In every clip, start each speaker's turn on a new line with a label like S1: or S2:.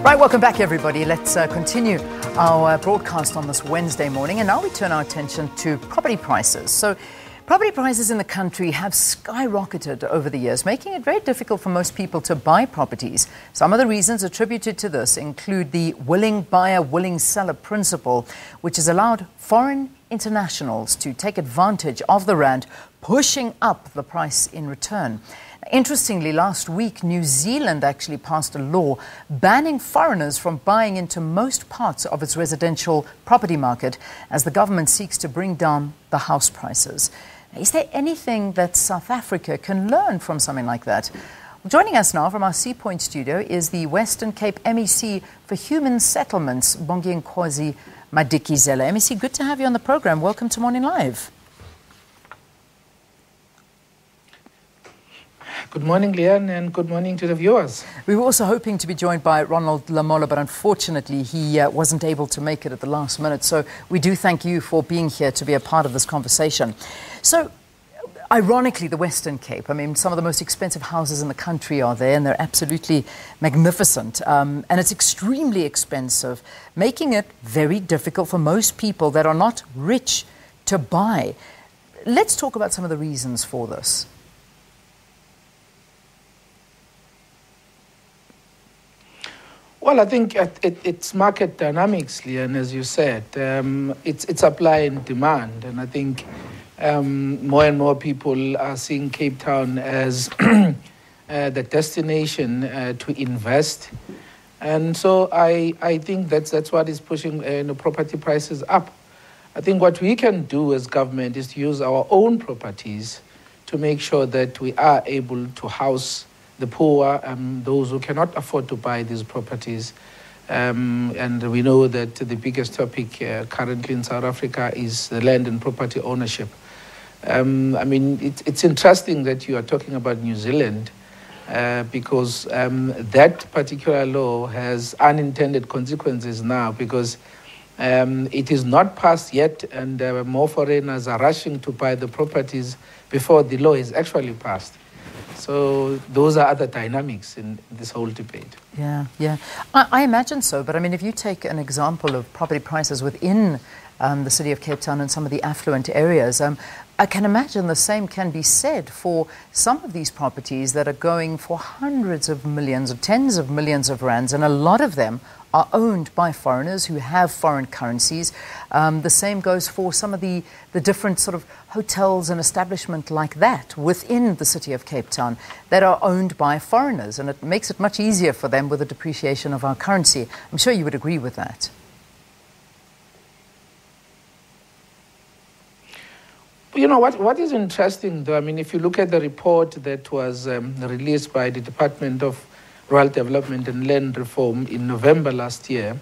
S1: Right, welcome back everybody. Let's continue our broadcast on this Wednesday morning, and now we turn our attention to property prices. So property prices in the country have skyrocketed over the years, making it very difficult for most people to buy properties. Some of the reasons attributed to this include the willing buyer, willing seller principle, which has allowed foreign internationals to take advantage of the rand, pushing up the price in return. Interestingly, last week, New Zealand actually passed a law banning foreigners from buying into most parts of its residential property market as the government seeks to bring down the house prices. Is there anything that South Africa can learn from something like that? Joining us now from our Sea Point studio is the Western Cape MEC for Human Settlements, Bonginkosi Madikizela. MEC, good to have you on the program. Welcome to Morning Live.
S2: Good morning, Leanne, and good morning to the viewers.
S1: We were also hoping to be joined by Ronald Lamola, but unfortunately he wasn't able to make it at the last minute. So we do thank you for being here to be a part of this conversation. So, ironically, the Western Cape, I mean, some of the most expensive houses in the country are there, and they're absolutely magnificent. And it's extremely expensive, making it very difficult for most people that are not rich to buy. Let's talk about some of the reasons for this.
S2: Well, I think it's market dynamics, Leanne, as you said. It's supply and demand, and I think more and more people are seeing Cape Town as the destination to invest. And so I think that's what is pushing property prices up. I think what we can do as government is to use our own properties to make sure that we are able to house the poor, those who cannot afford to buy these properties. And we know that the biggest topic currently in South Africa is the land and property ownership. I mean, it's interesting that you are talking about New Zealand because that particular law has unintended consequences now because it is not passed yet, and more foreigners are rushing to buy the properties before the law is actually passed. So those are other dynamics in this whole debate.
S1: Yeah. I imagine so. But I mean, if you take an example of property prices within the city of Cape Town and some of the affluent areas, I can imagine the same can be said for some of these properties that are going for hundreds of millions or tens of millions of rands, and a lot of them are owned by foreigners who have foreign currencies. The same goes for some of the different sort of hotels and establishments like that within the city of Cape Town that are owned by foreigners, and it makes it much easier for them with the depreciation of our currency. I'm sure you would agree with that.
S2: You know, what is interesting, though, I mean, if you look at the report that was released by the Department of Rural Development and Land Reform in November last year,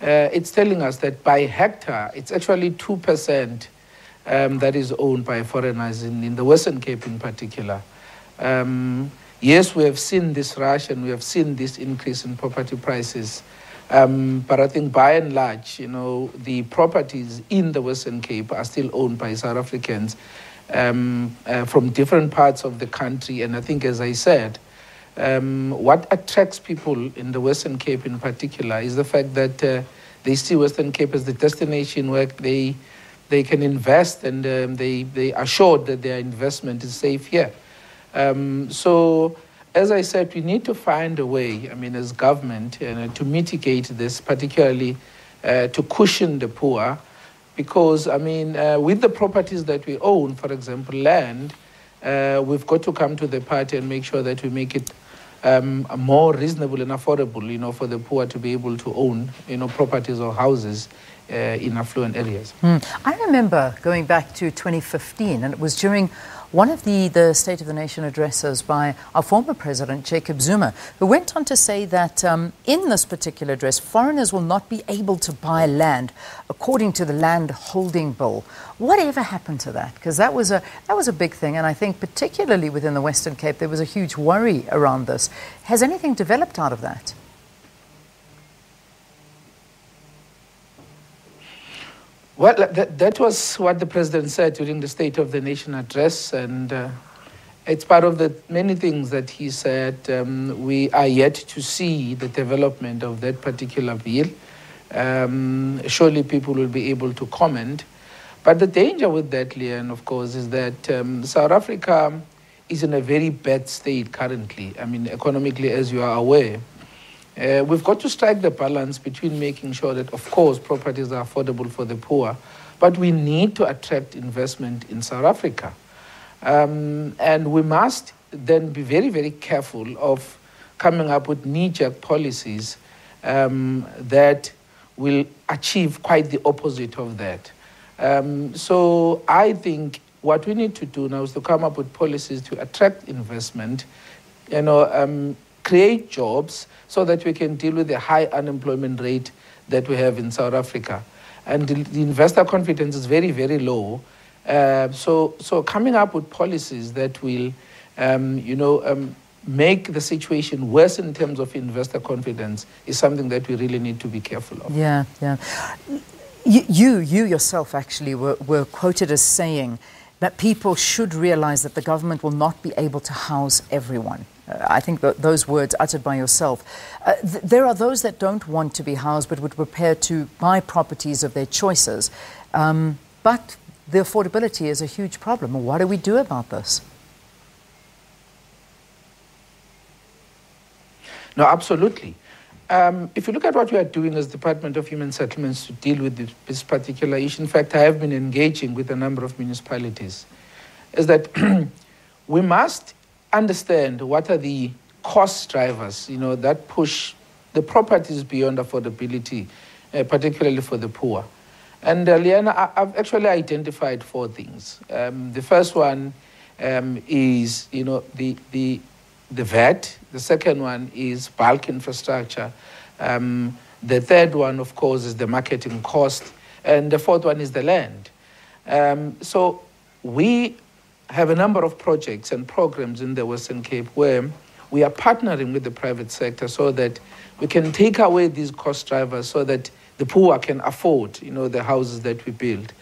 S2: it's telling us that by hectare, it's actually 2% that is owned by foreigners in the Western Cape in particular. Yes, we have seen this rush and we have seen this increase in property prices. But I think by and large, you know, the properties in the Western Cape are still owned by South Africans from different parts of the country. And I think, as I said, what attracts people in the Western Cape in particular is the fact that they see Western Cape as the destination where they can invest, and they are sure that their investment is safe here. So, as I said, we need to find a way, I mean, as government, to mitigate this, particularly to cushion the poor, because, I mean, with the properties that we own, for example, land, we've got to come to the party and make sure that we make it more reasonable and affordable, you know, for the poor to be able to own, you know, properties or houses in affluent areas.
S1: I remember going back to 2015, and it was during one of the State of the Nation addresses by our former president, Jacob Zuma, who went on to say that in this particular address, foreigners will not be able to buy land according to the Land Holding Bill. Whatever happened to that? Because that was a big thing, and I think particularly within the Western Cape, there was a huge worry around this. Has anything developed out of that? Well,
S2: that was what the president said during the State of the Nation address, and it's part of the many things that he said. We are yet to see the development of that particular bill. Surely people will be able to comment. But the danger with that, Leanne, of course, is that South Africa is in a very bad state currently. I mean, economically, as you are aware. We've got to strike the balance between making sure that, of course, properties are affordable for the poor, but we need to attract investment in South Africa. And we must then be very, very careful of coming up with knee-jerk policies that will achieve quite the opposite of that. So I think what we need to do now is to come up with policies to attract investment, create jobs so that we can deal with the high unemployment rate that we have in South Africa. And the investor confidence is very, very low. So coming up with policies that will, make the situation worse in terms of investor confidence is something that we really need to be careful of.
S1: Yeah. You yourself actually were quoted as saying that people should realize that the government will not be able to house everyone. I think those words uttered by yourself. There are those that don't want to be housed but would prepare to buy properties of their choices. But the affordability is a huge problem. What do we do about this?
S2: No, absolutely. If you look at what we are doing as Department of Human Settlements to deal with this particular issue, in fact, I have been engaging with a number of municipalities, is that we must understand what are the cost drivers, that push the properties beyond affordability, particularly for the poor. And Liana, I've actually identified 4 things. The first one is, the VAT. The second one is bulk infrastructure. The third one, of course, is the marketing cost. And the fourth one is the land. So we have a number of projects and programs in the Western Cape where we are partnering with the private sector so that we can take away these cost drivers so that the poor can afford, the houses that we build.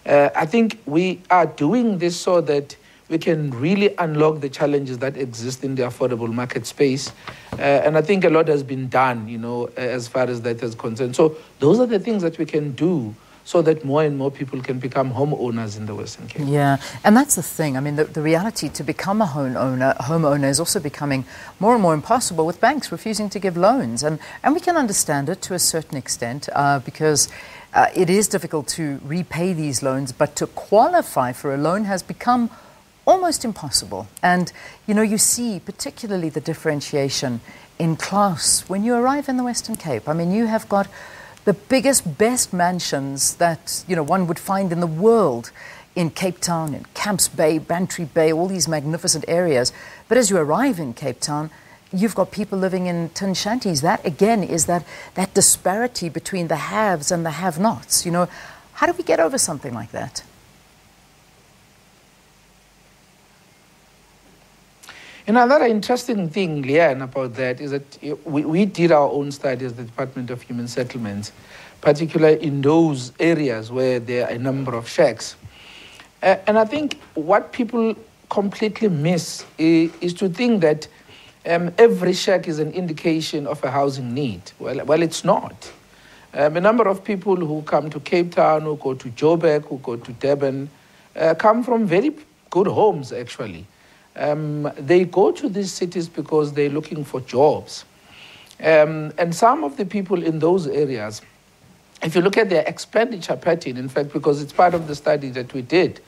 S2: I think we are doing this so that we can really unlock the challenges that exist in the affordable market space. And I think a lot has been done, as far as that is concerned. So those are the things that we can do so that more and more people can become homeowners in the Western Cape.
S1: Yeah, and that's the thing. I mean, the reality to become a homeowner is also becoming more and more impossible with banks refusing to give loans. And we can understand it to a certain extent because it is difficult to repay these loans, but to qualify for a loan has become almost impossible. And, you see particularly the differentiation in class when you arrive in the Western Cape. I mean, you have got the biggest, best mansions that, one would find in the world in Cape Town, in Camps Bay, Bantry Bay, all these magnificent areas. But as you arrive in Cape Town, you've got people living in tin shanties. That, again, is that disparity between the haves and the have-nots. How do we get over something like that?
S2: Another interesting thing, Leanne, about that is that we did our own study as the Department of Human Settlements, particularly in those areas where there are a number of shacks. And I think what people completely miss is to think that every shack is an indication of a housing need. Well, it's not. A number of people who come to Cape Town, who go to Joburg, who go to Durban, come from very good homes, actually. They go to these cities because they're looking for jobs. And some of the people in those areas, if you look at their expenditure pattern, in fact, because it's part of the study that we did,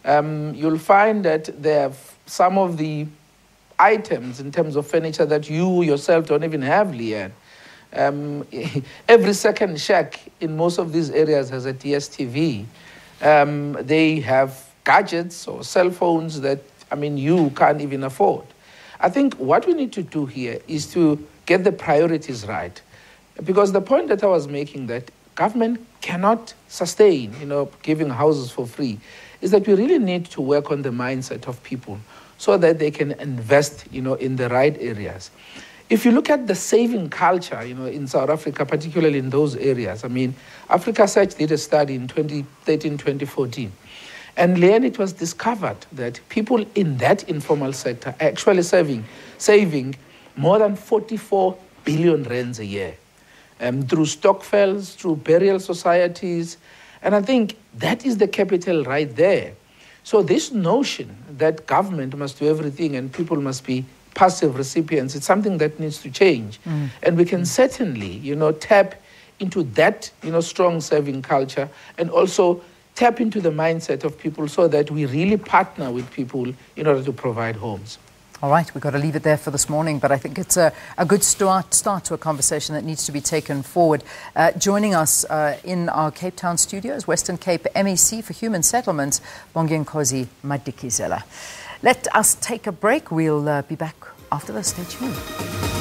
S2: you'll find that there are some of the items in terms of furniture that you yourself don't even have, Leanne. Every second shack in most of these areas has a DSTV. They have gadgets or cell phones that you can't even afford. I think what we need to do here is to get the priorities right. Because the point that I was making, that government cannot sustain, giving houses for free, is that we really need to work on the mindset of people so that they can invest, in the right areas. If you look at the saving culture, in South Africa, particularly in those areas, Africa Search did a study in 2013, 2014. And then it was discovered that people in that informal sector are actually saving more than 44 billion rands a year through stokvels, through burial societies. And I think that is the capital right there. So this notion that government must do everything and people must be passive recipients, it's something that needs to change. And we can certainly, tap into that, strong saving culture, and also tap into the mindset of people so that we really partner with people in order to provide homes.
S1: All right, we've got to leave it there for this morning, but I think it's a good start to a conversation that needs to be taken forward. Joining us in our Cape Town studios, Western Cape MEC for Human Settlements, Bonginkosi Madikizela. Let us take a break. We'll be back after this. Stay tuned.